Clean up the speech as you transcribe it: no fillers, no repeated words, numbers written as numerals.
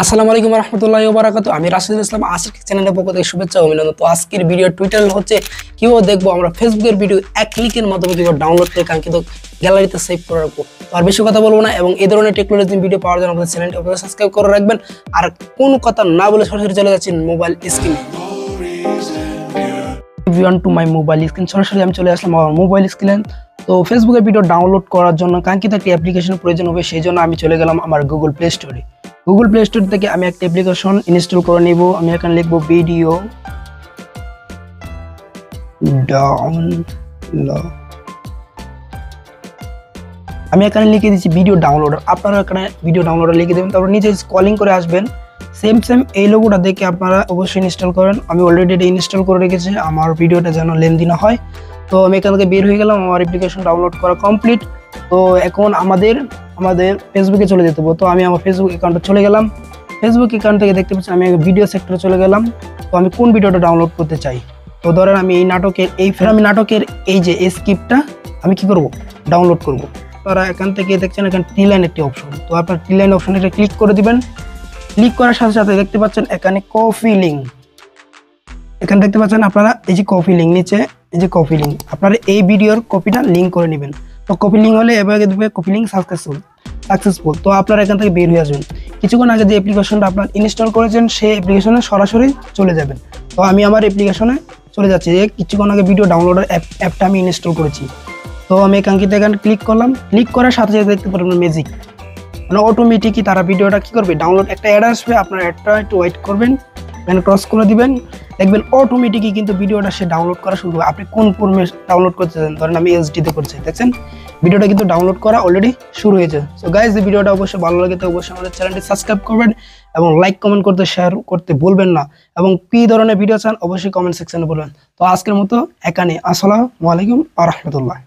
আসসালামু আলাইকুম রহমতুল্লাহি ওয়া বারাকাতুহু। আমি রাশিদুল ইসলাম আসিফ চ্যানেলের পক্ষ থেকে শুভেচ্ছা ও অভিনন্দন। তো আজকের ভিডিও টুইটার হচ্ছে কিভাবে দেখবো আমরা ফেসবুকের ভিডিও এক ক্লিকের মাধ্যমে কিভাবে ডাউনলোড করে কাঙ্ক্ষিত গ্যালারিতে সেভ করে রাখবো। তো আর বেশি কথা বলবো না এবং এই ধরনের টেকনোলজি ভিডিও পাওয়ার জন্য আমাদের চ্যানেলটি অবশ্যই সাবস্ক্রাইব করে রাখবেন। আর কোনো কথা না বলে সরাসরি চলে যাচ্ছি মোবাইল স্ক্রিনে। Everyone to my mobile screen, সরাসরি আমি চলে আসলাম আমার মোবাইল স্ক্রিনে। তো ফেসবুকের ভিডিও ডাউনলোড করার জন্য কাঙ্ক্ষিত একটি অ্যাপ্লিকেশনের প্রয়োজন হবে, সেই জন্য আমি চলে গেলাম আমার গুগল প্লে স্টোরে। গুগল প্লে স্টোর থেকে আমি একটা অ্যাপ্লিকেশন ইনস্টল করে নিব। আমি এখানে লিখব ভিডিও ডাউনলোড। আমি এখানে লিখে দিচ্ছি ভিডিও ডাউনলোডার। আপনারা এখানে ভিডিও ডাউনলোডার লিখে দেবেন, তারপর নিচে স্ক্রলিং করে আসবেন। সেম এই লোগোটা দেখে আপনারা অবশ্যই ইনস্টল করেন। আমি অলরেডি এটা ইনস্টল করে রেখেছি আমার ভিডিওটা যেন লেন্দি না হয়। তো আমি এখান থেকে বের হয়ে গেলাম, আমার অ্যাপ্লিকেশন ডাউনলোড করা কমপ্লিট। তো এখন আমাদের ফেসবুকে চলে যেতে হবে। তো আমি আমার ফেসবুক অ্যাকাউন্টে চলে গেলাম। ফেসবুক অ্যাকাউন্ট থেকে দেখতে পাচ্ছি আমি ভিডিও সেক্টরে চলে গেলাম। তো আমি কোন ভিডিওটা ডাউনলোড করতে চাই, তো ধরেন আমি এই নাটকের এই যে স্ক্রিপ্টটা আমি কি করব, ডাউনলোড করব। আপনারা এখান থেকে দেখছেন এখানে টি লাইন একটি অপশন, তো আপনার টি লাইন অপশন এটা ক্লিক করে দিবেন। ক্লিক করার সাথে সাথে দেখতে পাচ্ছেন এখানে কপি লিঙ্ক, এখানে দেখতে পাচ্ছেন আপনারা এই যে কপি লিঙ্ক, নিচে এই যে কপি লিঙ্ক, আপনারা এই ভিডিওর কপিটা লিঙ্ক করে নেবেন। তো কপি লিঙ্ক হলে এভাবে দেখবে কপি লিঙ্ক সাকসেসফুল। তো আপনারা এখান থেকে বের হয়ে আসবেন। কিছুক্ষণ আগে যে অ্যাপ্লিকেশনটা আপনার ইনস্টল করেছেন সেই অ্যাপ্লিকেশনে সরাসরি চলে যাবেন। তো আমি আমার অ্যাপ্লিকেশনে চলে যাচ্ছি, যে কিছুক্ষণ আগে ভিডিও ডাউনলোডার অ্যাপটা আমি ইনস্টল করেছি। তো আমি কাঙ্ক্ষিত এখানে ক্লিক করলাম। ক্লিক করার সাথে সাথে দেখতে পারবেন ম্যাজিক, মানে অটোমেটিকই তারা ভিডিওটা কি করবে, ডাউনলোড একটা অ্যাড আসবে, আপনার অ্যাডটা একটু ওয়েট করবেন, এখানে ক্রস করে দিবেন, দেখবেন অটোমেটিকই কিন্তু ভিডিওটা সে ডাউনলোড করা শুরু হবে। আপনি কোন ফর্মে ডাউনলোড করতে চান, ধরেন আমি এইচডিতে করছি, দেখছেন ভিডিওটা কিন্তু ডাউনলোড করা অলরেডি শুরু হয়েছে। সো গাইজ, এই ভিডিওটা অবশ্যই ভালো লাগে তো অবশ্যই আমাদের চ্যানেলটি সাবস্ক্রাইব করবেন এবং লাইক কমেন্ট করতে শেয়ার করতে ভুলবেন না, এবং কি ধরনের ভিডিও চান অবশ্যই কমেন্ট সেকশনে বলবেন। তো আজকের মতো এখানে, আসসালামু আলাইকুম ওয়া রাহমাতুল্লাহ।